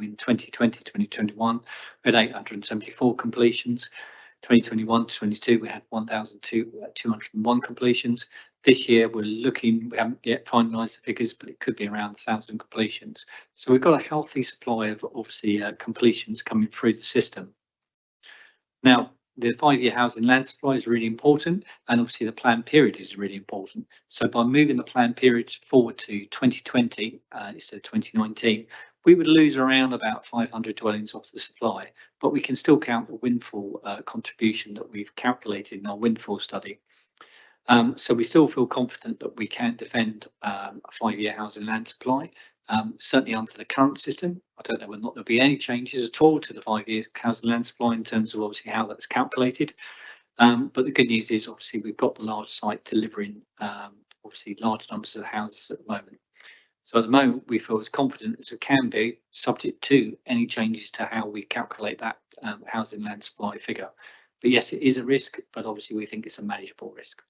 in 2020, 2021, we had 874 completions. 2021 to 22, we had 1,201 completions. This year, we're looking, we haven't yet finalised the figures, but it could be around 1,000 completions. So we've got a healthy supply of obviously completions coming through the system. Now, the 5-year housing land supply is really important, and obviously the plan period is really important. So by moving the plan period forward to 2020 instead of 2019, we would lose around about 500 dwellings off the supply, but we can still count the windfall contribution that we've calculated in our windfall study. So we still feel confident that we can defend a 5-year housing land supply. Certainly under the current system, I don't know whether or not there'll be any changes at all to the 5-year housing land supply in terms of obviously how that's calculated. But the good news is obviously we've got the large site delivering obviously large numbers of houses at the moment. So at the moment we feel as confident as we can be, subject to any changes to how we calculate that housing land supply figure. But yes, it is a risk, but obviously we think it's a manageable risk.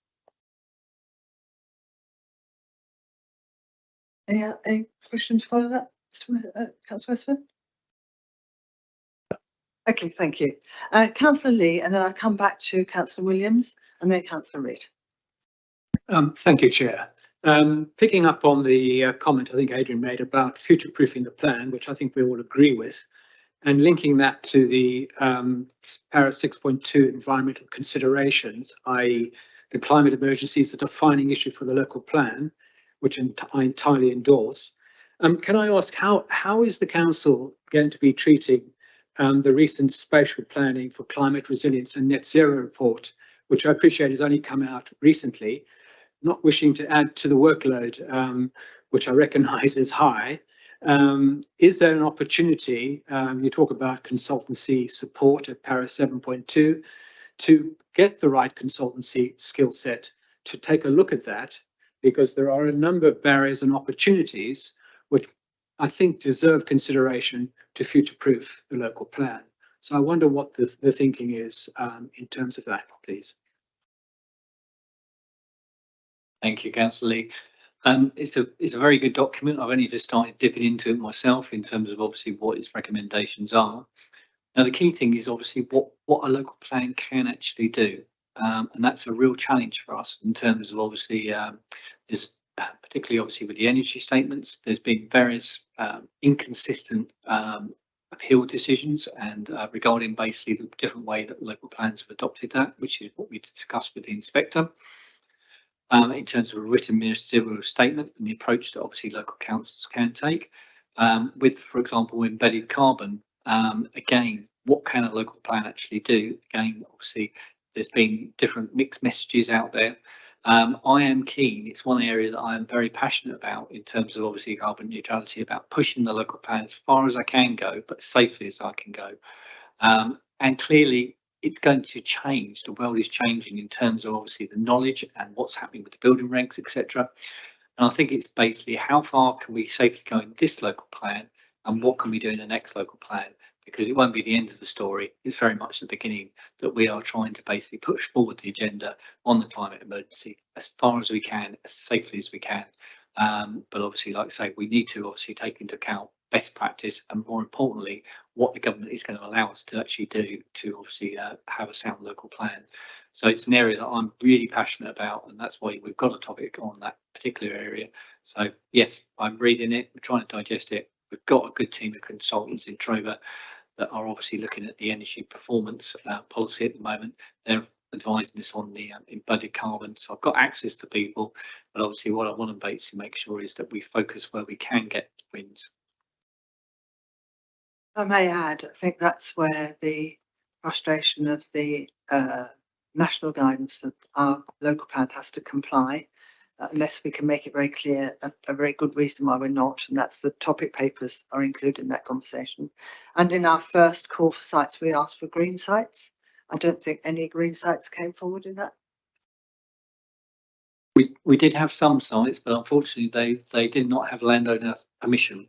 Any questions to follow that, Councillor Westford? Okay, thank you. Councillor Lee, and then I'll come back to Councillor Williams and then Councillor Reid. Thank you, Chair. Picking up on the comment I think Adrian made about future-proofing the plan, which I think we all agree with, and linking that to the Para 6.2 environmental considerations, i.e. the climate emergency is a defining issue for the local plan, which I entirely endorse. Can I ask how is the council going to be treating the recent spatial planning for climate resilience and net zero report, which I appreciate has only come out recently, not wishing to add to the workload, which I recognise is high. Is there an opportunity, you talk about consultancy support at Para 7.2, to get the right consultancy skill set to take a look at that? Because there are a number of barriers and opportunities which I think deserve consideration to future-proof the local plan. So I wonder what the thinking is in terms of that, please. Thank you, Councillor Lee. It's a very good document. I've only just started dipping into it myself in terms of obviously what its recommendations are. Now, the key thing is obviously what a local plan can actually do. And that's a real challenge for us in terms of obviously, there's particularly obviously with the energy statements, there's been various inconsistent appeal decisions and regarding basically the different way that local plans have adopted that, which is what we discussed with the inspector. In terms of a written ministerial statement and the approach that obviously local councils can take. With, for example, embedded carbon, again, what can a local plan actually do? Again, obviously, there's been different mixed messages out there. I am keen, it's one area that I am very passionate about in terms of obviously carbon neutrality, about pushing the local plan as far as I can go, but safely as I can go. And clearly, it's going to change. The world is changing in terms of obviously the knowledge and what's happening with the building regs, etc. And I think it's basically how far can we safely go in this local plan and what can we do in the next local plan? Because it won't be the end of the story. It's very much the beginning that we are trying to basically push forward the agenda on the climate emergency as far as we can, as safely as we can. But obviously, like I say, we need to obviously take into account best practice and more importantly, what the government is going to allow us to actually do to obviously have a sound local plan. So it's an area that I'm really passionate about, and that's why we've got a topic on that particular area. So yes, I'm reading it, we're trying to digest it. We've got a good team of consultants in Trova that are obviously looking at the energy performance policy at the moment. They're advising us on the embedded carbon. So I've got access to people, but obviously what I want to basically make sure is that we focus where we can get wins. I may add, I think that's where the frustration of the national guidance that our local plan has to comply, unless we can make it very clear, a very good reason why we're not, and that's the topic papers are included in that conversation. And in our first call for sites, we asked for green sites. I don't think any green sites came forward in that. We did have some sites, but unfortunately they did not have landowner permission.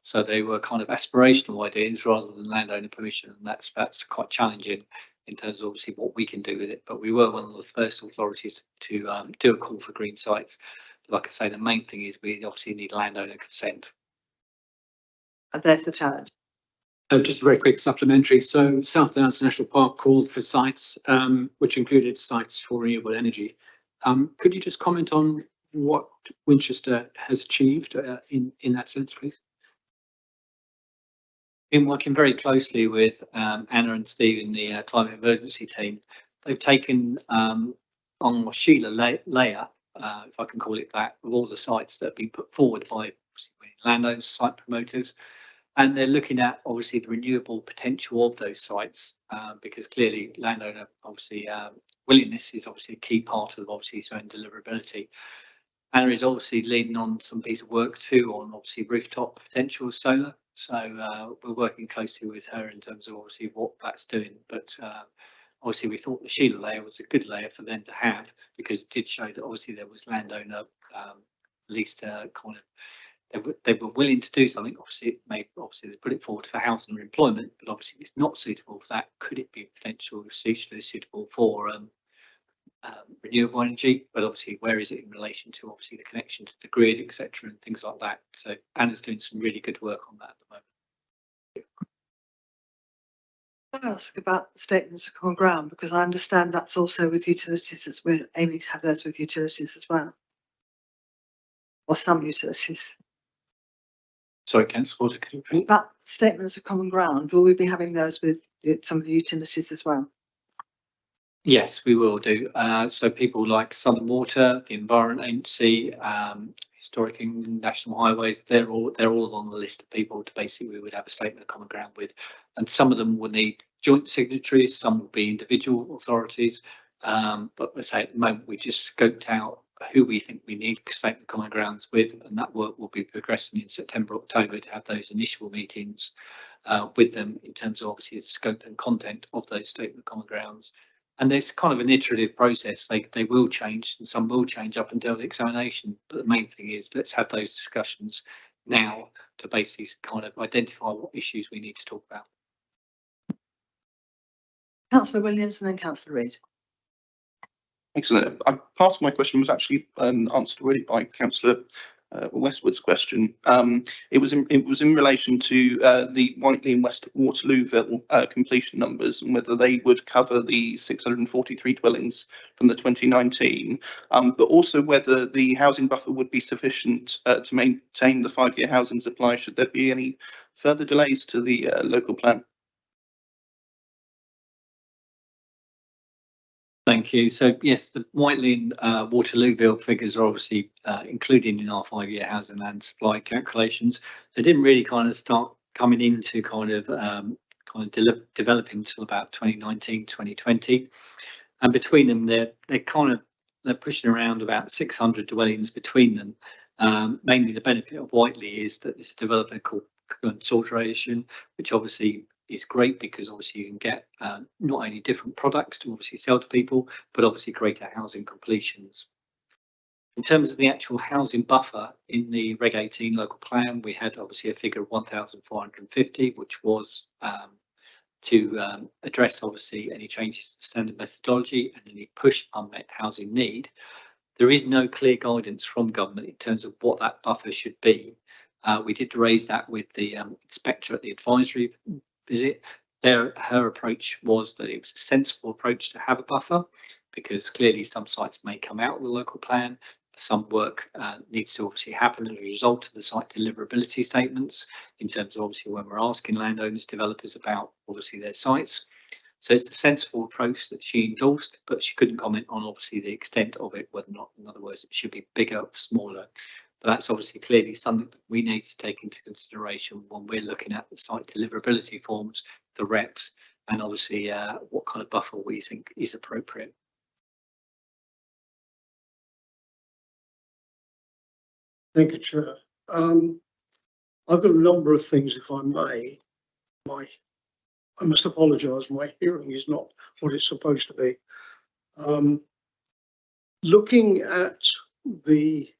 So they were kind of aspirational ideas rather than landowner permission, and that's quite challenging in terms of obviously what we can do with it. But we were one of the first authorities to do a call for green sites. Like I say, the main thing is we obviously need landowner consent. there's the challenge. Just a very quick supplementary. So South Downs National Park called for sites, which included sites for renewable energy. Could you just comment on what Winchester has achieved in that sense, please? Been working very closely with Anna and Steve in the climate emergency team. They've taken on Sheila layer, if I can call it that, of all the sites that have been put forward by landowners, site promoters, and they're looking at obviously the renewable potential of those sites, because clearly landowner obviously willingness is obviously a key part of obviously its own deliverability. Anna is obviously leading on some piece of work too on obviously rooftop potential solar. So we're working closely with her in terms of obviously what that's doing. But obviously we thought the Sheila layer was a good layer for them to have, because it did show that obviously there was landowner at least kind of they were willing to do something. Obviously they put it forward for housing or employment, but obviously it's not suitable for that. Could it be potentially suitable for renewable energy? But obviously where is it in relation to obviously the connection to the grid, etc., and things like that. So Anna's doing some really good work on that at the moment. Can I ask about the statements of common ground, because I understand that's also with utilities, as we're aiming to have those with utilities as well, or some utilities. Sorry, Councillor Porter, could you repeat? That statements of common ground, will we be having those with some of the utilities as well? Yes, we will do. So people like Southern Water, the Environment Agency, Historic England, National Highways, they're all on the list of people to basically we would have a statement of common ground with. And some of them will need joint signatories, some will be individual authorities. But let's say at the moment we just scoped out who we think we need statement of common grounds with, and that work will be progressing in September, October to have those initial meetings with them in terms of obviously the scope and content of those statement of common grounds. And there's kind of an iterative process. They will change, and some will change up until the examination. But the main thing is let's have those discussions now to basically kind of identify what issues we need to talk about. Councillor Williams and then Councillor Reid. Excellent. Part of my question was actually answered already by Councillor Westwood's question. It was in relation to the Whiteley and West Waterlooville completion numbers and whether they would cover the 643 dwellings from the 2019, but also whether the housing buffer would be sufficient to maintain the 5-year housing supply should there be any further delays to the local plan. Thank you. So yes, the Whiteley and Waterlooville figures are obviously included in our 5-year housing land supply calculations. They didn't really kind of start coming into kind of developing until about 2019, 2020. And between them, they're pushing around about 600 dwellings between them. Mainly the benefit of Whiteley is that it's a developer called Consortium, which obviously is great because obviously you can get not only different products to obviously sell to people, but obviously greater housing completions. In terms of the actual housing buffer in the Reg 18 local plan, we had obviously a figure of 1,450, which was to address obviously any changes to standard methodology and any push unmet housing need. There is no clear guidance from government in terms of what that buffer should be. We did raise that with the inspector at the advisory visit. Her approach was that it was a sensible approach to have a buffer, because clearly some sites may come out of the local plan. Some work needs to obviously happen as a result of the site deliverability statements in terms of obviously when we're asking landowners, developers about obviously their sites. So it's a sensible approach that she endorsed, but she couldn't comment on obviously the extent of it, whether or not, in other words, it should be bigger or smaller. But that's obviously clearly something that we need to take into consideration when we're looking at the site deliverability forms, the reps, and obviously what kind of buffer we think is appropriate. Thank you, Chair. I've got a number of things, if I may. I must apologise, my hearing is not what it's supposed to be. Looking at the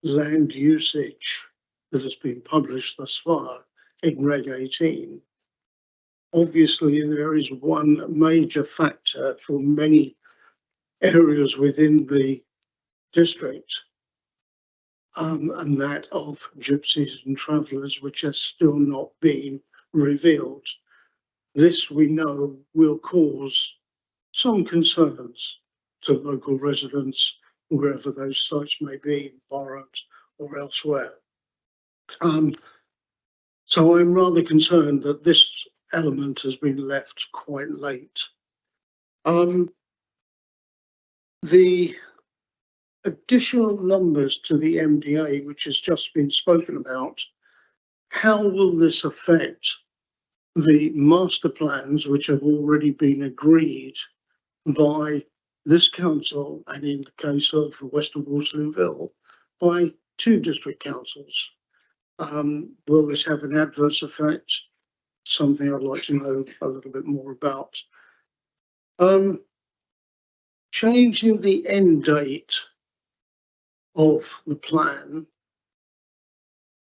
land usage that has been published thus far in Reg 18, obviously there is one major factor for many areas within the district and that of gypsies and travellers, which has still not been revealed. This we know will cause some concerns to local residents, wherever those sites may be, in Barnet or elsewhere. So I'm rather concerned that this element has been left quite late. The additional numbers to the MDA, which has just been spoken about, how will this affect the master plans which have already been agreed by this council, and in the case of the West of Waterlooville, by 2 district councils? Will this have an adverse effect? Something I'd like to know a little bit more about. Changing the end date of the plan,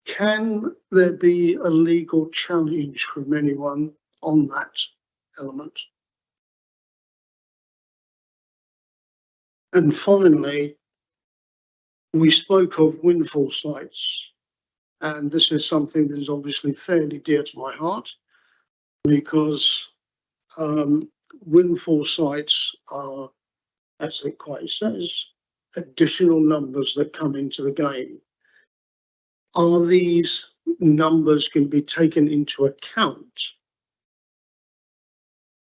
can there be a legal challenge from anyone on that element? And finally, we spoke of windfall sites, and this is something that is obviously fairly dear to my heart, because windfall sites are, as it quite says, additional numbers that come into the game. Are these numbers can be taken into account?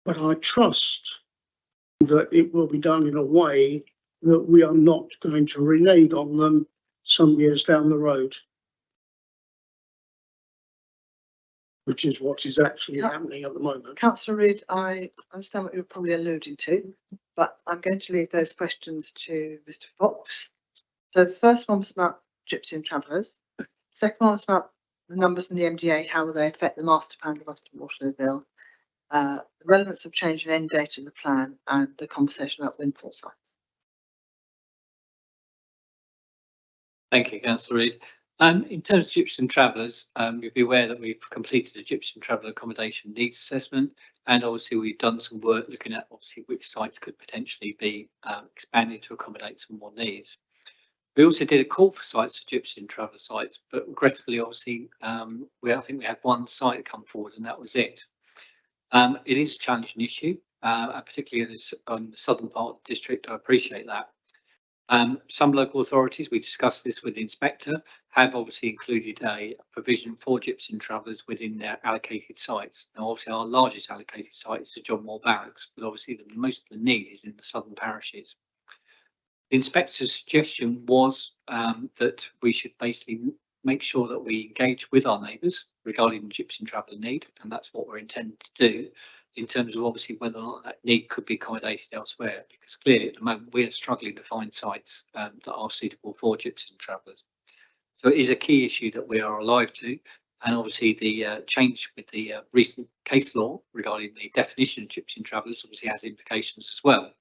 But I trust that it will be done in a way that we are not going to renege on them some years down the road, which is what is actually happening at the moment. Councillor Reid, I understand what you're probably alluding to, but I'm going to leave those questions to Mr. Fox. So the first one was about gypsy and travellers. Second one was about the numbers in the MDA, how will they affect the master plan of West of Waterlooville, the relevance of changing end date of the plan, and the conversation about windfall sites. Thank you, Councillor Reid. In terms of gypsy and travellers, you'll be aware that we've completed a gypsy and traveller accommodation needs assessment, and obviously we've done some work looking at obviously which sites could potentially be expanded to accommodate some more needs. We also did a call for sites for gypsy and traveller sites, but regrettably, obviously, I think we had 1 site come forward, and that was it. It is a challenging issue, particularly on the southern part of the district. I appreciate that. Some local authorities, we discussed this with the inspector, have obviously included a provision for gypsy and travellers within their allocated sites. Now, obviously, our largest allocated site is the John Moore Barracks, but obviously most of the need is in the southern parishes. The inspector's suggestion was that we should basically make sure that we engage with our neighbours regarding the gypsy and traveller need, and that's what we're intending to do in terms of obviously whether or not that need could be accommodated elsewhere, because clearly at the moment we are struggling to find sites that are suitable for gypsy and travellers. So it is a key issue that we are alive to, and obviously the change with the recent case law regarding the definition of gypsy and travellers obviously has implications as well.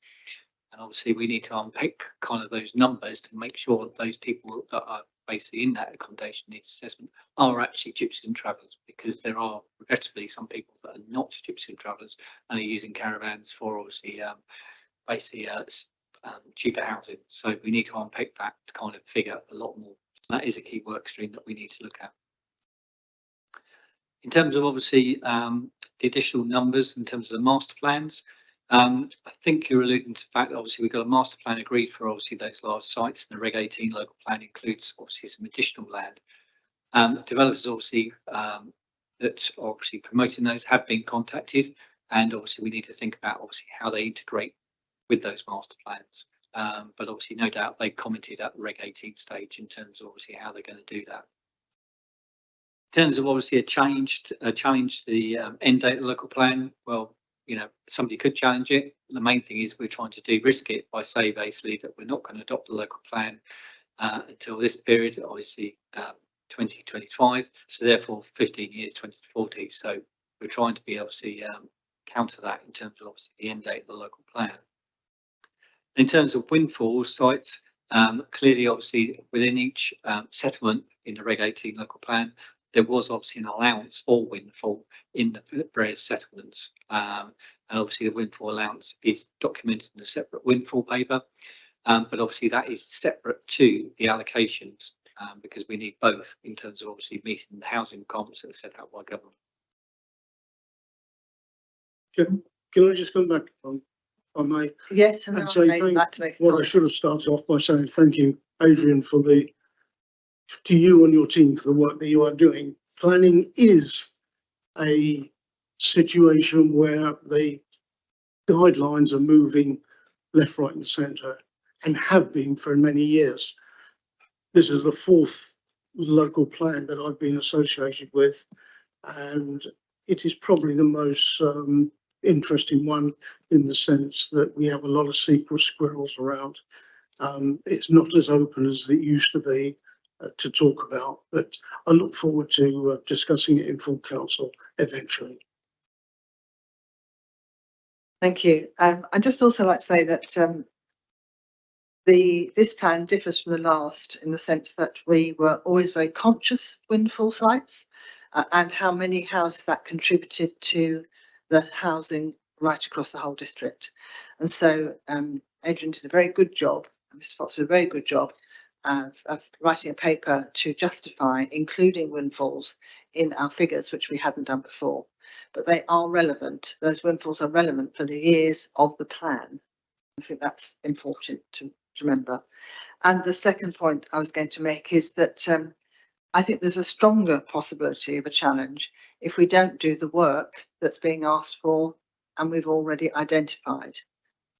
And obviously we need to unpick kind of those numbers to make sure that those people that are basically in that accommodation needs assessment are actually gypsies and travellers, because there are regrettably some people that are not gypsy and travellers and are using caravans for obviously cheaper housing. So we need to unpick that kind of figure a lot more. So that is a key work stream that we need to look at. In terms of obviously the additional numbers in terms of the master plans, I think you're alluding to the fact that obviously we've got a master plan agreed for obviously those large sites, and the Reg 18 local plan includes obviously some additional land. Developers obviously that are obviously promoting those have been contacted, and obviously we need to think about obviously how they integrate with those master plans. But obviously no doubt they commented at the Reg 18 stage in terms of obviously how they're going to do that. In terms of obviously a challenge to the end date of the local plan, well, you know, somebody could challenge it. The main thing is we're trying to de-risk it by saying basically that we're not going to adopt the local plan until this period, obviously 2025. So therefore 15 years, 2040. So we're trying to be obviously counter that in terms of obviously the end date of the local plan. In terms of windfall sites, clearly obviously within each settlement in the Reg 18 local plan, there was obviously an allowance for windfall in the various settlements. And obviously the windfall allowance is documented in a separate windfall paper, but obviously that is separate to the allocations. because we need both in terms of obviously meeting the housing requirements that are set out by government. Can I just come back on my, Yes, and And then so I may thank- like to make a what I comment. should have started off by saying thank you, Adrian, to you and your team for the work that you are doing. Planning is a situation where the guidelines are moving left, right and centre and have been for many years. This is the fourth local plan that I've been associated with, and it is probably the most interesting one in the sense that we have a lot of secret squirrels around. It's not as open as it used to be to talk about, but I look forward to discussing it in full council eventually. Thank you. I'd just also like to say that this plan differs from the last in the sense that we were always very conscious of windfall sites and how many houses that contributed to the housing right across the whole district. And so Adrian did a very good job, Mr. Fox did a very good job of writing a paper to justify including windfalls in our figures, which we hadn't done before. But they are relevant. Those windfalls are relevant for the years of the plan. I think that's important to remember. And the second point I was going to make is that I think there's a stronger possibility of a challenge if we don't do the work that's being asked for and we've already identified.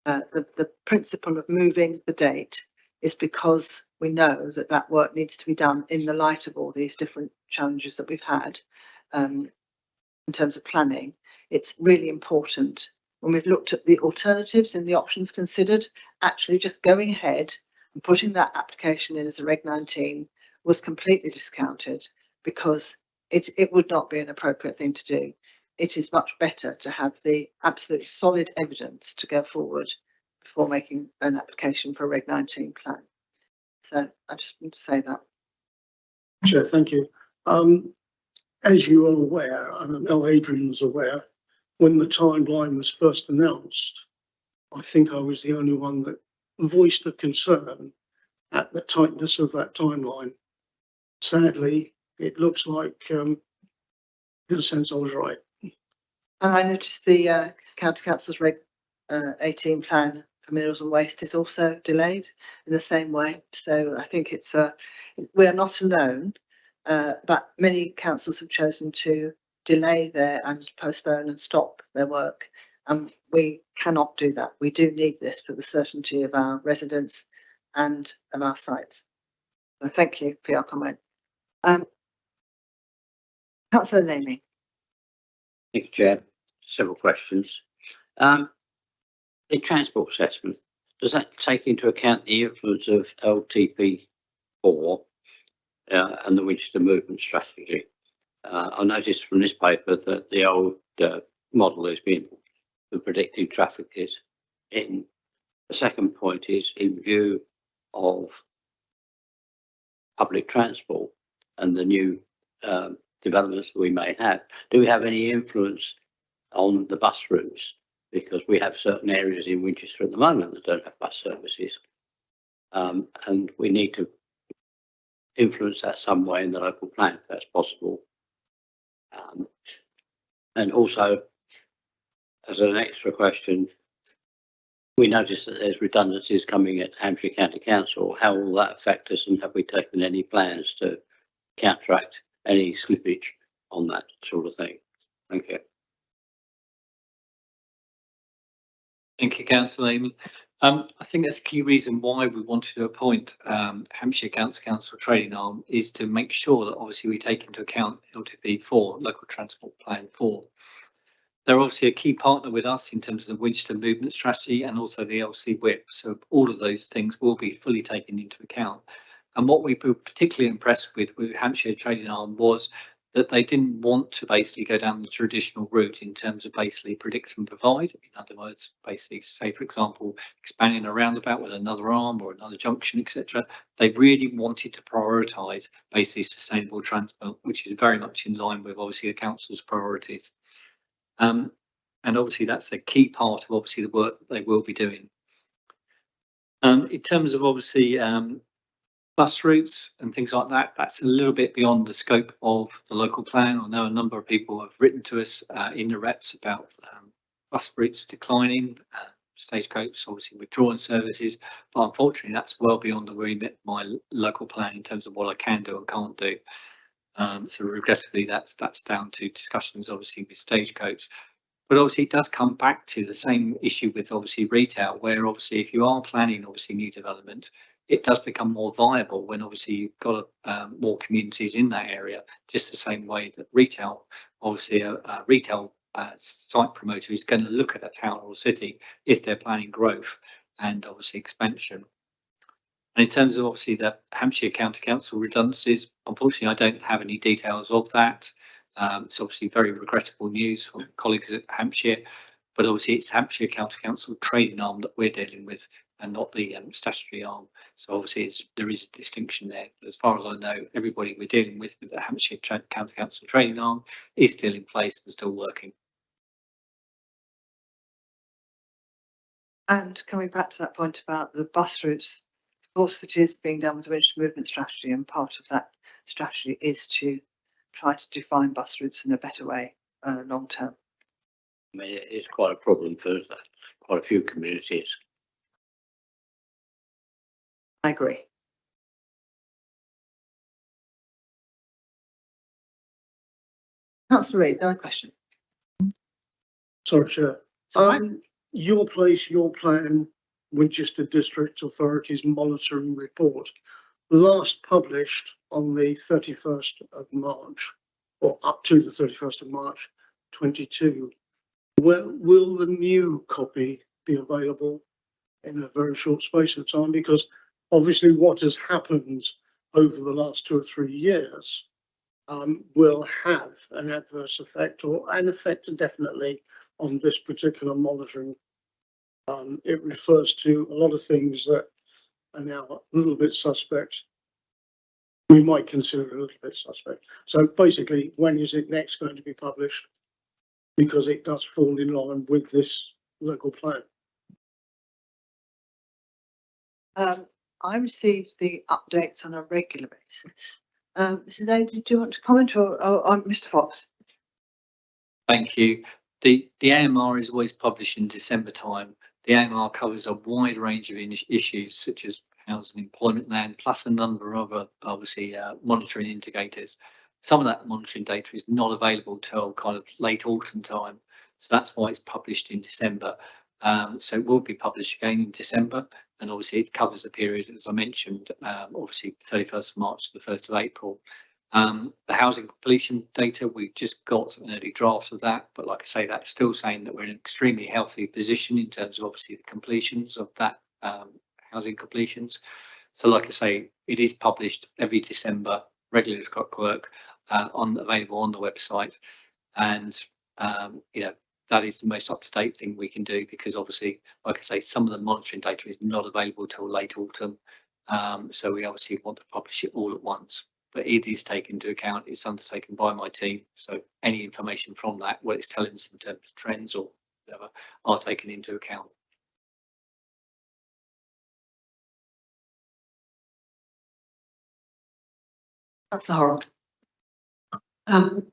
The principle of moving the date is because we know that that work needs to be done in the light of all these different challenges that we've had in terms of planning. It's really important when we've looked at the alternatives and the options considered, actually just going ahead and putting that application in as a Reg 19 was completely discounted because it would not be an appropriate thing to do. It is much better to have the absolutely solid evidence to go forward before making an application for a Reg 19 plan. So I just want to say that. Chair, thank you. As you are aware, and I know Adrian's aware, when the timeline was first announced, I think I was the only one that voiced a concern at the tightness of that timeline. Sadly, it looks like, in a sense, I was right. And I noticed the County Council's Reg 18 plan for minerals and waste is also delayed in the same way. So I think it's we are not alone, but many councils have chosen to delay their and postpone and stop their work. And we cannot do that. We do need this for the certainty of our residents and of our sites. So thank you for your comment. Councillor Lamey. Thank you, Chair. Several questions. The transport assessment, does that take into account the influence of LTP4 and the Winchester movement strategy? I noticed from this paper that the old model has been for predicting traffic is in. The second point is in view of public transport and the new developments that we may have, do we have any influence on the bus routes? Because we have certain areas in Winchester at the moment that don't have bus services, and we need to influence that some way in the local plan if that's possible. And also, as an extra question, we notice that there's redundancies coming at Hampshire County Council. How will that affect us, and have we taken any plans to counteract any slippage on that sort of thing? Thank you. Thank you, Councillor Layman. I think that's a key reason why we wanted to appoint Hampshire Council Trading Arm is to make sure that obviously we take into account LTP4, Local Transport Plan 4. They're obviously a key partner with us in terms of the Winchester movement strategy and also the LC whip. So all of those things will be fully taken into account. And what we were particularly impressed with Hampshire Trading Arm was that they didn't want to basically go down the traditional route in terms of basically predict and provide. In other words, basically say, for example, expanding a roundabout with another arm or another junction, etc. They really wanted to prioritise basically sustainable transport, which is very much in line with obviously the council's priorities. And obviously that's a key part of obviously the work that they will be doing. In terms of obviously bus routes and things like that, that's a little bit beyond the scope of the local plan. I know a number of people have written to us in the reps about bus routes declining, Stagecoach obviously withdrawing services, but unfortunately that's well beyond the remit of my local plan in terms of what I can do and can't do. So regrettably, that's down to discussions obviously with Stagecoach. But obviously, it does come back to the same issue with obviously retail, where obviously if you are planning obviously new development, it does become more viable when obviously you've got more communities in that area. Just the same way that retail, obviously a retail site promoter is going to look at a town or city if they're planning growth and obviously expansion. And in terms of obviously the Hampshire County Council redundancies, unfortunately, I don't have any details of that. It's obviously very regrettable news from colleagues at Hampshire, but obviously it's Hampshire County Council trading arm that we're dealing with and not the statutory arm. So obviously there is a distinction there. But as far as I know, everybody we're dealing with the Hampshire County Council trading arm is still in place and still working. And coming back to that point about the bus routes, of course, it is being done with the Winchester Movement Strategy, and part of that strategy is to try to define bus routes in a better way long term. I mean, it's quite a problem for quite a few communities. I agree. Councillor Reid, another question. Sorry, Chair. Your place, your plan, Winchester District Authorities monitoring report, last published on the 31st of March, or up to the 31st of March 22. Will the new copy be available in a very short space of time? Because obviously what has happened over the last 2 or 3 years will have an adverse effect, or an effect definitely on this particular monitoring. It refers to a lot of things that are now a little bit suspect. We might consider a little bit suspect. So basically, when is it next going to be published? Because it does fall in line with this local plan. I receive the updates on a regular basis. Mrs. A, did you want to comment, or Mr. Fox? Thank you. The AMR is always published in December time. The AMR covers a wide range of issues such as housing, employment, land, plus a number of other obviously monitoring indicators. Some of that monitoring data is not available till kind of late autumn time, so that's why it's published in December. So it will be published again in December, and obviously it covers the period, as I mentioned, obviously 31st of March to the 1st of April. The housing completion data, we've just got an early draft of that, but like I say, that's still saying that we're in an extremely healthy position in terms of obviously the completions of that housing completions. So like I say, it is published every December, regular clockwork, available on the website, and you know, that is the most up-to-date thing we can do, because obviously, like I say, some of the monitoring data is not available till late autumn, so we obviously want to publish it all at once. But it is taken into account, it's undertaken by my team, so any information from that, what it's telling us in terms of trends or whatever, are taken into account. That's horrible.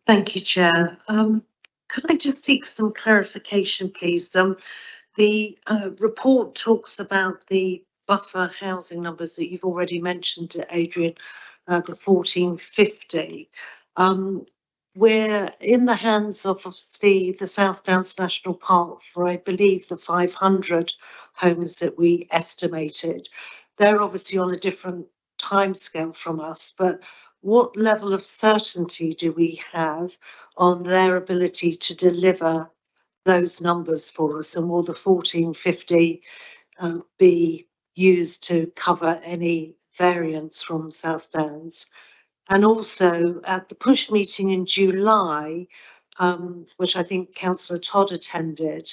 Thank you, Chair. Could I just seek some clarification, please? The report talks about the buffer housing numbers that you've already mentioned, Adrian, the 1450. We're in the hands of obviously the South Downs National Park for, I believe, the 500 homes that we estimated. They're obviously on a different timescale from us, but what level of certainty do we have on their ability to deliver those numbers for us? And will the 1450 be used to cover any variance from South Downs? And also at the push meeting in July, which I think Councillor Todd attended,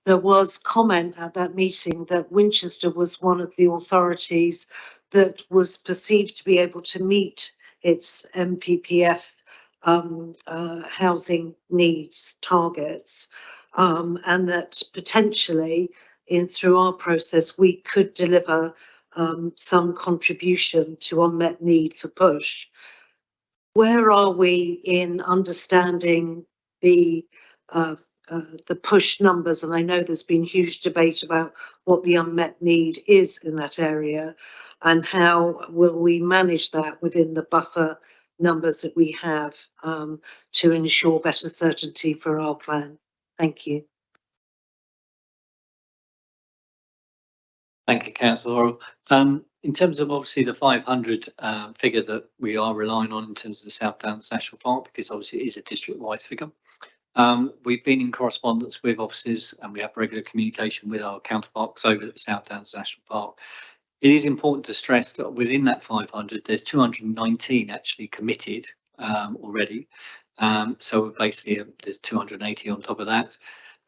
there was comment at that meeting that Winchester was one of the authorities that was perceived to be able to meet its MPPF housing needs targets, and that potentially through our process we could deliver some contribution to unmet need for push. Where are we in understanding the push numbers? And I know there's been huge debate about what the unmet need is in that area, and how will we manage that within the buffer numbers that we have to ensure better certainty for our plan. Thank you. Thank you, Councillor. In terms of obviously the 500 figure that we are relying on in terms of the South Downs National Park, because obviously it is a district-wide figure. We've been in correspondence with officers and we have regular communication with our counterparts over at the South Downs National Park. It is important to stress that within that 500, there's 219 actually committed already. So basically there's 280 on top of that.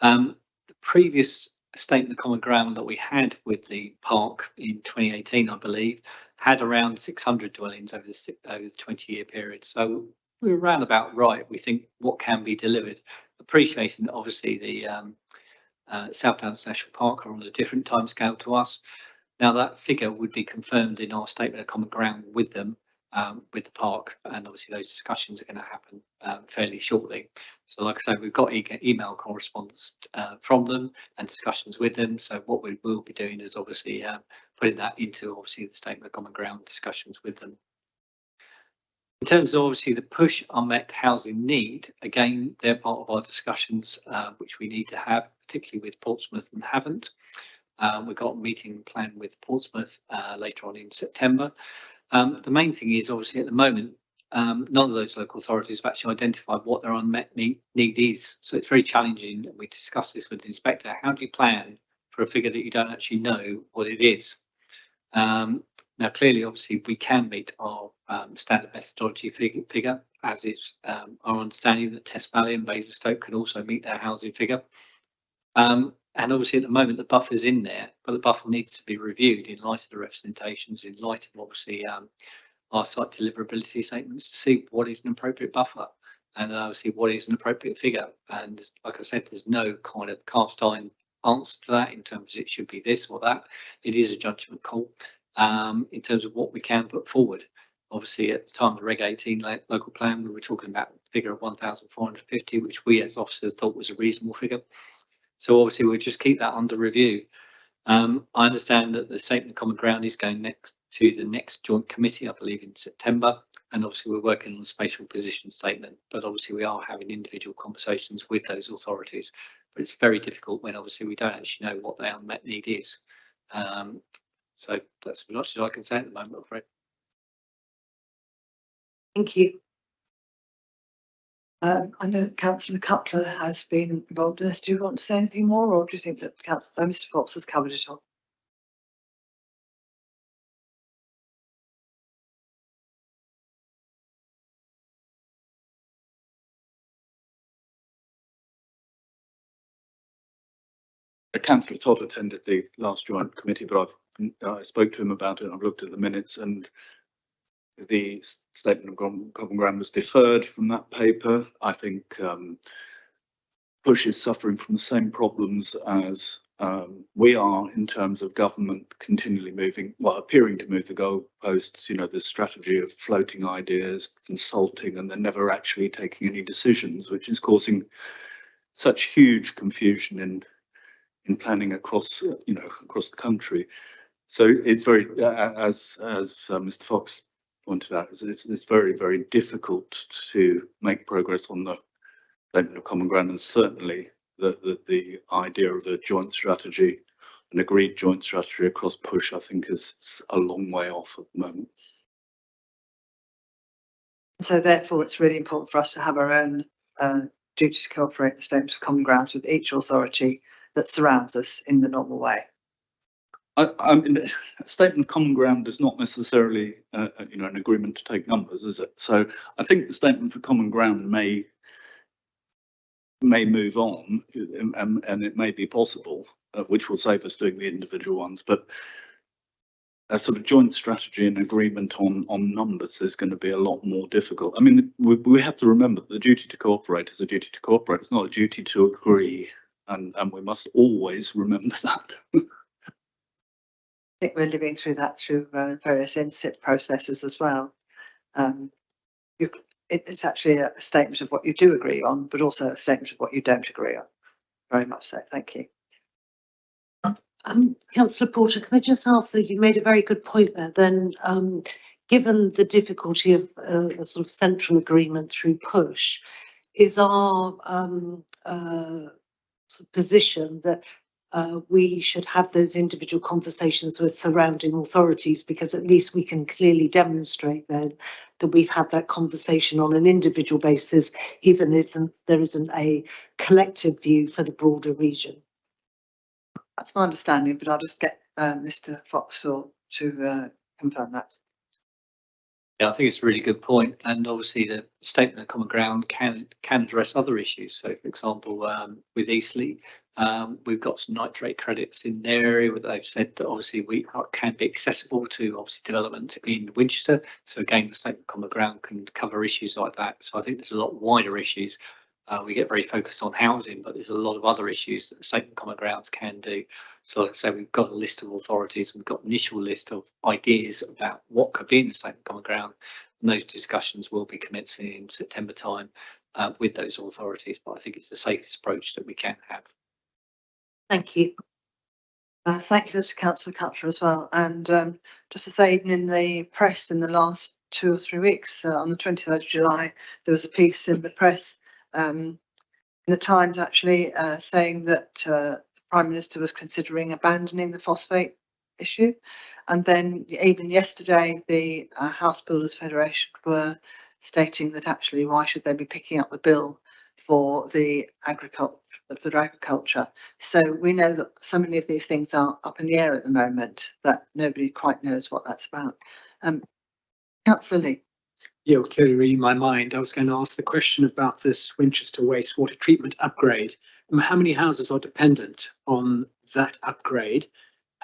The previous statement of common ground that we had with the park in 2018, I believe, had around 600 dwellings over the 20-year period. So we're around about right. We think what can be delivered, appreciating that obviously the South Downs National Park are on a different timescale to us. Now that figure would be confirmed in our statement of common ground with them, with the park, and obviously those discussions are going to happen fairly shortly. So like I say, we've got email correspondence from them and discussions with them. So what we will be doing is obviously putting that into obviously the statement of common ground discussions with them. In terms of obviously the push unmet housing need, again, they're part of our discussions which we need to have, particularly with Portsmouth and Havant. We've got a meeting planned with Portsmouth later on in September. The main thing is obviously at the moment, none of those local authorities have actually identified what their unmet need is. So it's very challenging. We discussed this with the inspector. How do you plan for a figure that you don't actually know what it is? Now, clearly, obviously, we can meet our standard methodology figure, as is our understanding that Test Valley and Basingstoke can also meet their housing figure. And obviously, at the moment, the buffer's in there, but the buffer needs to be reviewed in light of the representations, in light of obviously our site deliverability statements to see what is an appropriate buffer and obviously what is an appropriate figure. And like I said, there's no kind of cast iron answer to that in terms of it should be this or that. It is a judgment call in terms of what we can put forward. Obviously, at the time of the Reg 18 local plan, we were talking about a figure of 1,450, which we as officers thought was a reasonable figure. So obviously we'll just keep that under review. I understand that the statement of common ground is going next to the next joint committee, I believe in September. And obviously we're working on a spatial position statement, but obviously we are having individual conversations with those authorities. But it's very difficult when obviously we don't actually know what their unmet need is. So that's as much as I can say at the moment, I'm afraid. Thank you. I know that Councillor Cutler has been involved in this. Do you want to say anything more, or do you think that Mr. Fox has covered it all? Councillor Todd attended the last joint committee, but I spoke to him about it. I've looked at the minutes, and the statement of common ground was deferred from that paper. I think Push is suffering from the same problems as we are in terms of government continually moving, well, appearing to move the goalposts. You know, the strategy of floating ideas, consulting, and then never actually taking any decisions, which is causing such huge confusion in planning across, you know, across the country. So it's very, as Mr. Fox pointed out, it's very, very difficult to make progress on the statement of common ground, and certainly the idea of a joint strategy, an agreed joint strategy across Push, I think is a long way off at the moment. So therefore, it's really important for us to have our own duty to cooperate the statements of common grounds with each authority that surrounds us in the normal way. I mean, a statement of common ground is not necessarily, you know, an agreement to take numbers, is it? So I think the statement for common ground may move on, and it may be possible, which will save us doing the individual ones. But a sort of joint strategy and agreement on numbers is going to be a lot more difficult. I mean, we have to remember that the duty to cooperate is a duty to cooperate. It's not a duty to agree, and we must always remember that. think we're living through that through various NSIP processes as well. It's actually a statement of what you do agree on, but also a statement of what you don't agree on. Very much so. Thank you. Councillor Porter, can I just ask that you made a very good point there then, given the difficulty of a sort of central agreement through push, is our sort of position that we should have those individual conversations with surrounding authorities, because at least we can clearly demonstrate then that we've had that conversation on an individual basis, even if there isn't a collective view for the broader region. That's my understanding, but I'll just get Mr. Foxall to confirm that. Yeah, I think it's a really good point, and obviously the statement of common ground can address other issues. So, for example, with Eastleigh, we've got some nitrate credits in their area, but they've said that obviously we can be accessible to obviously development in Winchester. So again, the statement of common ground can cover issues like that. So I think there's a lot wider issues. We get very focused on housing, but there's a lot of other issues that the statement of common grounds can do. So like I say, we've got a list of authorities, we've got an initial list of ideas about what could be in the statement of common ground, and those discussions will be commencing in September time with those authorities. But I think it's the safest approach that we can have. Thank you. Thank you to Councillor Cutler as well. And just to say, even in the press in the last 2 or 3 weeks, on the 23rd of July, there was a piece in the press in the Times actually saying that the Prime Minister was considering abandoning the phosphate issue. And then even yesterday, the House Builders Federation were stating that actually why should they be picking up the bill for the agriculture. So we know that so many of these things are up in the air at the moment that nobody quite knows what that's about. Councillor Lee. You're clearly reading my mind. I was going to ask the question about this Winchester wastewater treatment upgrade. How many houses are dependent on that upgrade?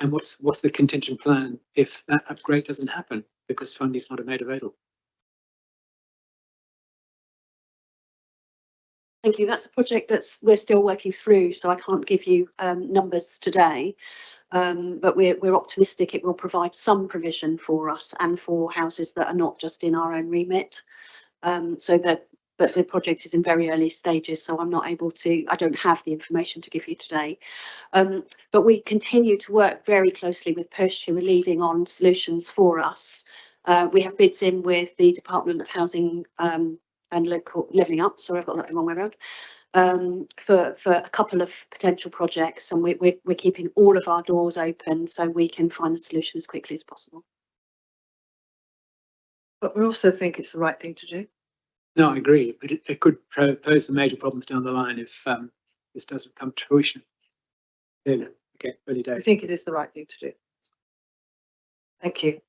And what's the contingent plan if that upgrade doesn't happen because funding is not made available? Thank you. That's a project we're still working through, so I can't give you numbers today. But we're optimistic it will provide some provision for us and for houses that are not just in our own remit. But the project is in very early stages, so I'm not able to, I don't have the information to give you today. But we continue to work very closely with Push, who are leading on solutions for us. We have bids in with the Department of Housing and Local Levelling Up, sorry, I've got that the wrong way around. For a couple of potential projects, and we're keeping all of our doors open so we can find the solution as quickly as possible. But we also think it's the right thing to do. No, I agree, but it could pose some major problems down the line if this doesn't come to fruition. Yeah, okay, early days. I think it is the right thing to do. Thank you.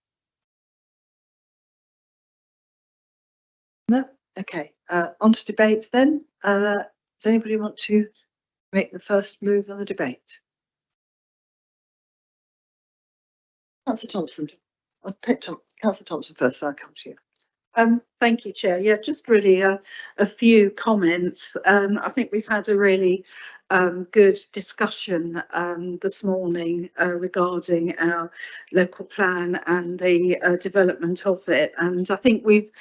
No? Okay, on to debate then. Does anybody want to make the first move on the debate? Councillor Thompson. I'll pick Councillor Thompson first, so I'll come to you. Thank you, Chair. Yeah, just really a few comments. I think we've had a really good discussion this morning regarding our local plan and the development of it. And I think we've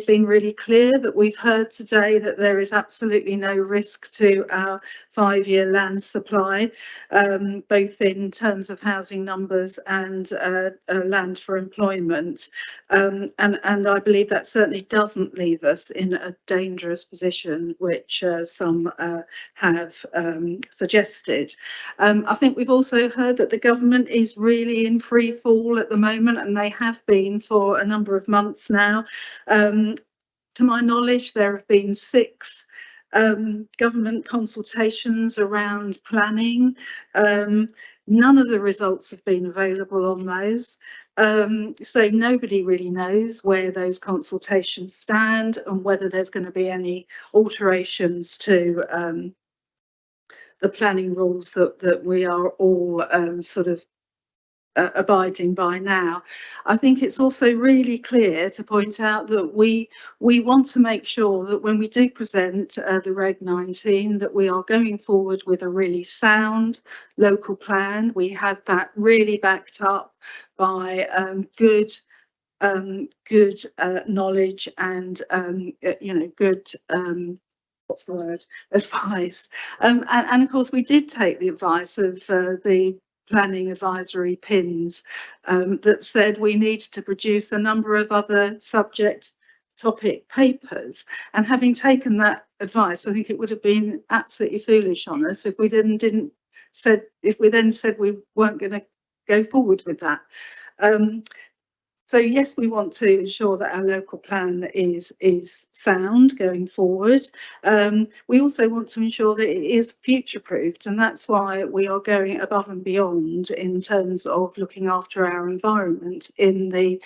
been really clear that we've heard today that there is absolutely no risk to our 5-year land supply, both in terms of housing numbers and land for employment. And I believe that certainly doesn't leave us in a dangerous position, which some have suggested. I think we've also heard that the government is really in free fall at the moment, and they have been for a number of months now. To my knowledge, there have been 6 government consultations around planning. None of the results have been available on those. So nobody really knows where those consultations stand and whether there's going to be any alterations to the planning rules that we are all sort of abiding by now. I think it's also really clear to point out that we want to make sure that when we do present the Reg 19, that we are going forward with a really sound local plan. We have that really backed up by good knowledge and good what's the word, advice. And of course we did take the advice of the planning advisory pins that said we need to produce a number of other subject topic papers, and having taken that advice, I think it would have been absolutely foolish on us if we then said we weren't going to go forward with that. So yes, we want to ensure that our local plan is sound going forward. We also want to ensure that it is future proofed, and that's why we are going above and beyond in terms of looking after our environment in the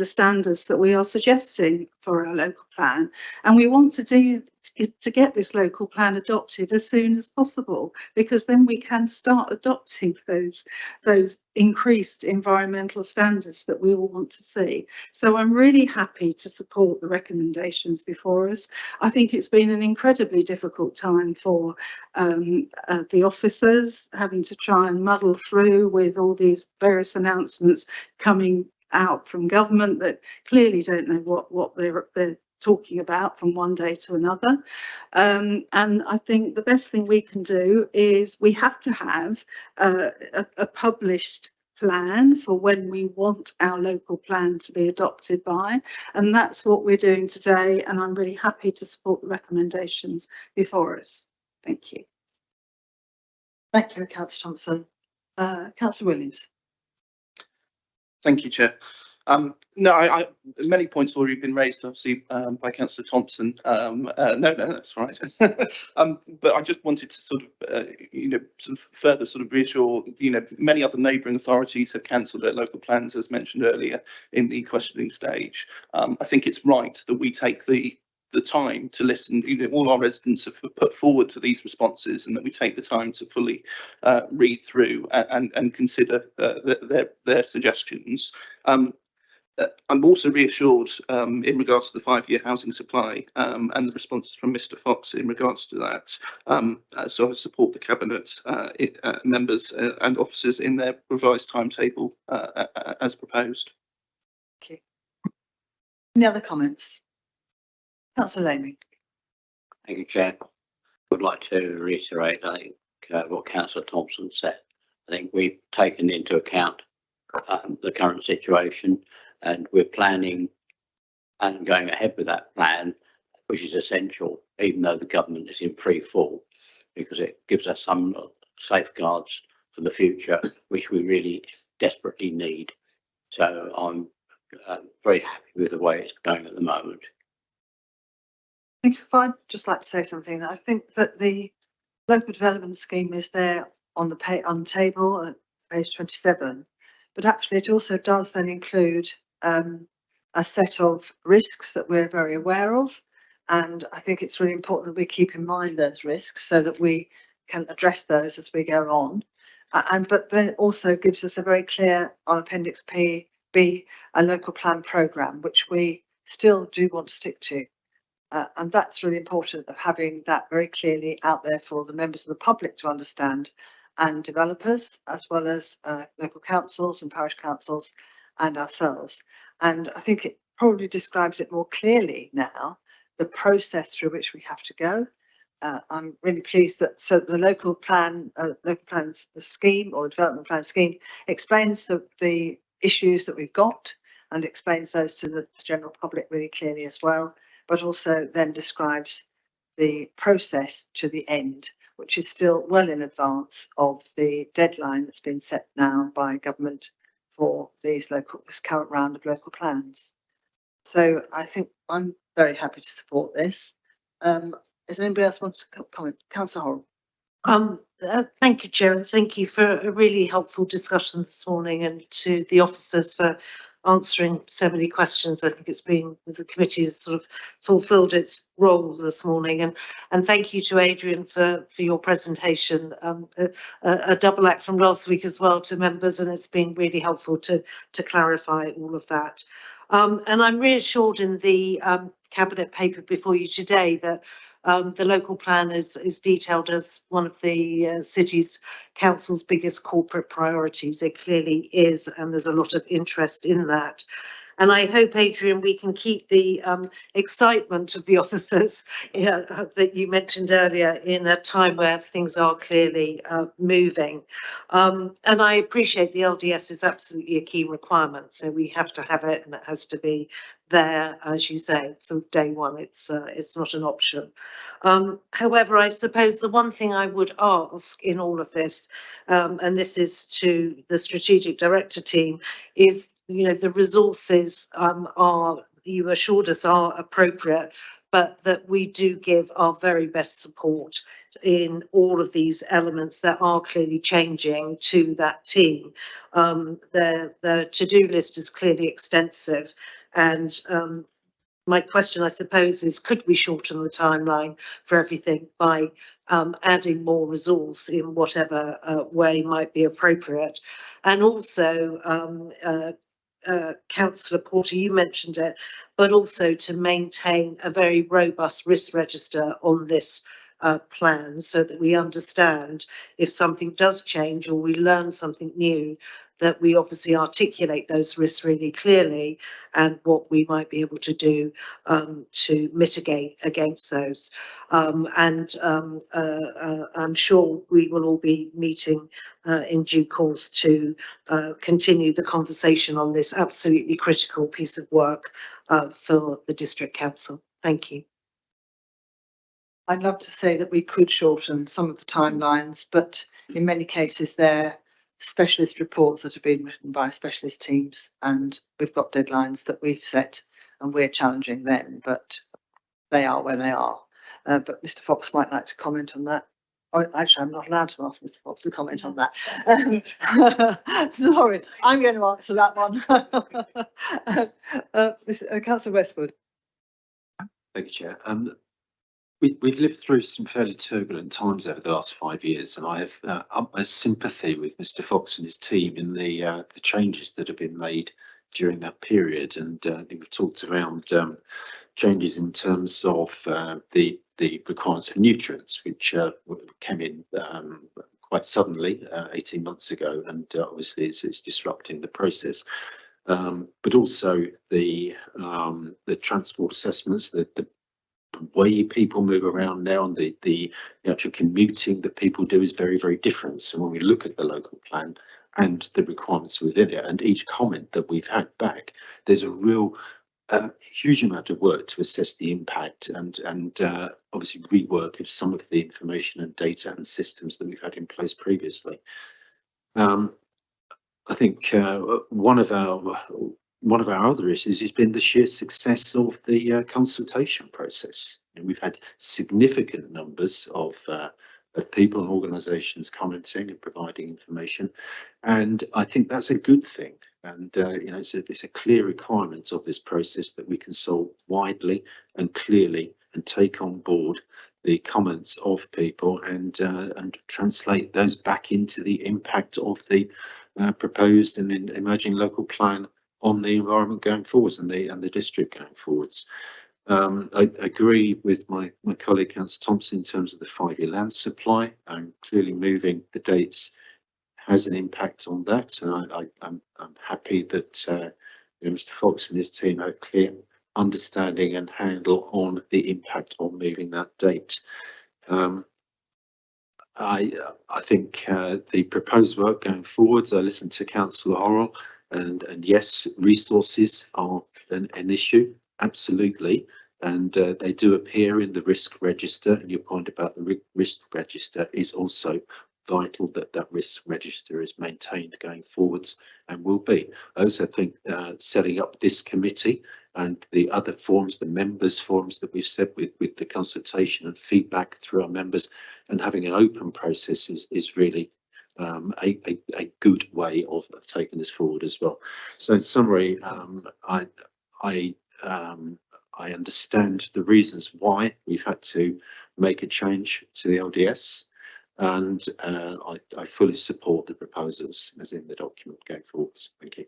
standards that we are suggesting for our local plan. And we want to get this local plan adopted as soon as possible, because then we can start adopting those increased environmental standards that we all want to see. So I'm really happy to support the recommendations before us. I think it's been an incredibly difficult time for the officers, having to try and muddle through with all these various announcements coming out from government that clearly don't know what they're talking about from one day to another. And I think the best thing we can do is we have to have a published plan for when we want our local plan to be adopted by, and that's what we're doing today, and I'm really happy to support the recommendations before us. Thank you. Thank you, Councillor Thompson. Councillor Williams. Thank you, Chair. No, many points have already been raised, obviously, by Councillor Thompson. No, that's right. But I just wanted to sort of, further sort of reassure, many other neighbouring authorities have cancelled their local plans, as mentioned earlier in the questioning stage. I think it's right that we take the time to listen. All our residents have put forward to these responses, and that we take the time to fully read through and consider their suggestions. I'm also reassured in regards to the 5-year housing supply and the responses from Mr. Fox in regards to that. So I support the Cabinet members and officers in their revised timetable as proposed. Thank you. Any other comments? Councillor Lamy. Thank you, Chair. I would like to reiterate, I think, what Councillor Thompson said. I think we've taken into account the current situation, and we're planning and going ahead with that plan, which is essential, even though the government is in free fall, because it gives us some safeguards for the future, which we really desperately need. So I'm very happy with the way it's going at the moment. I think if I'd just like to say something, I think that the local development scheme is there on the table at page 27, but actually it also does then include a set of risks that we're very aware of, and I think it's really important that we keep in mind those risks so that we can address those as we go on. But then it also gives us a very clear, on Appendix B, a local plan programme, which we still do want to stick to. And that's really important, of having that very clearly out there for the members of the public to understand, and developers, as well as local councils and parish councils and ourselves. And I think it probably describes it more clearly now, the process through which we have to go. I'm really pleased that the local plans, the scheme, or the development plan scheme, explains the issues that we've got, and explains those to the general public really clearly as well, but also then describes the process to the end, which is still well in advance of the deadline that's been set now by government for this current round of local plans. So I think I'm very happy to support this. Does anybody else want to comment? Councillor Horrell. Thank you, Chair, and thank you for a really helpful discussion this morning, and to the officers for answering so many questions. I think it's been, the committee has sort of fulfilled its role this morning, and thank you to Adrian for your presentation. A double act from last week as well to members, and it's been really helpful to clarify all of that. And I'm reassured in the cabinet paper before you today that the local plan is detailed as one of the city's council's biggest corporate priorities. It clearly is, and there's a lot of interest in that. And I hope, Adrian, we can keep the excitement of the officers that you mentioned earlier in a time where things are clearly moving. And I appreciate the LDS is absolutely a key requirement, so we have to have it, and it has to be there, as you say. So day one, it's not an option. However, I suppose the one thing I would ask in all of this, and this is to the strategic director team, is, you know, the resources you assured us are appropriate, but that we do give our very best support in all of these elements that are clearly changing to that team. The to-do list is clearly extensive, and my question, I suppose, is could we shorten the timeline for everything by adding more resource in whatever way might be appropriate? And also, Councillor Porter, you mentioned it, but also to maintain a very robust risk register on this plan, so that we understand if something does change or we learn something new, that we obviously articulate those risks really clearly and what we might be able to do to mitigate against those. I'm sure we will all be meeting in due course to continue the conversation on this absolutely critical piece of work for the District Council. Thank you. I'd love to say that we could shorten some of the timelines, but in many cases they're specialist reports that have been written by specialist teams, and we've got deadlines that we've set and we're challenging them, but they are where they are. But Mr. Fox might like to comment on that. Oh, actually, I'm not allowed to ask Mr. Fox to comment on that. Sorry, I'm going to answer that one. Councillor Westwood. Thank you, Chair. We've lived through some fairly turbulent times over the last 5 years, and I have utmost sympathy with Mr. Fox and his team in the changes that have been made during that period. And we've talked around changes in terms of the requirements for nutrients, which came in quite suddenly 18 months ago, and obviously it's disrupting the process. But also the transport assessments, the way people move around now, and the actual commuting that people do is very, very different. So when we look at the local plan and the requirements within it, and each comment that we've had back, there's a real huge amount of work to assess the impact and obviously rework of some of the information and data and systems that we've had in place previously. I think one of our other issues has been the sheer success of the consultation process. And we've had significant numbers of people and organisations commenting and providing information, and I think that's a good thing. And you know, it's a clear requirement of this process that we consult widely and clearly and take on board the comments of people and translate those back into the impact of the proposed and emerging local plan on the environment going forwards and the district going forwards. I agree with my colleague Councillor Thompson in terms of the 5-year land supply, and clearly moving the dates has an impact on that. And I'm happy that Mr. Fox and his team have a clear understanding and handle on the impact on moving that date. I think the proposed work going forwards, I listened to Councillor Horrell, and yes, resources are an issue, absolutely, and they do appear in the risk register, and your point about the risk register is also vital, that risk register is maintained going forwards and will be. I also think setting up this committee and the other forums, the members forums that we've said with the consultation and feedback through our members, and having an open process is really a good way of taking this forward as well. So in summary, I understand the reasons why we've had to make a change to the LDS, and I fully support the proposals as in the document going forward. Thank you.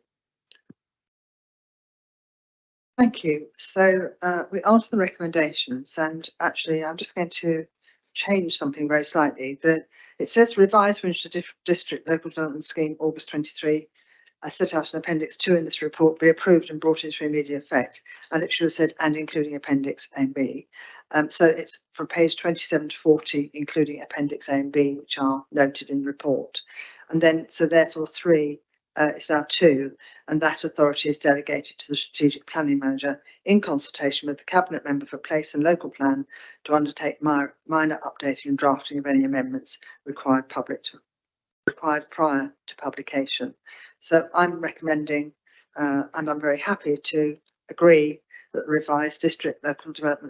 Thank you. So we answered the recommendations, and actually I'm just going to change something very slightly. It says revised Winchester District Local Development Scheme August 23. I set out in Appendix 2 in this report be approved and brought into immediate effect, and it should have said and including Appendix A and B. So it's from page 27 to 40, including Appendix A and B, which are noted in the report. And then, so therefore 3 is now 2, and that authority is delegated to the Strategic Planning Manager in consultation with the Cabinet Member for Place and Local Plan to undertake minor updating and drafting of any amendments required prior to publication. So I'm recommending, and I'm very happy to agree that the revised District Local Development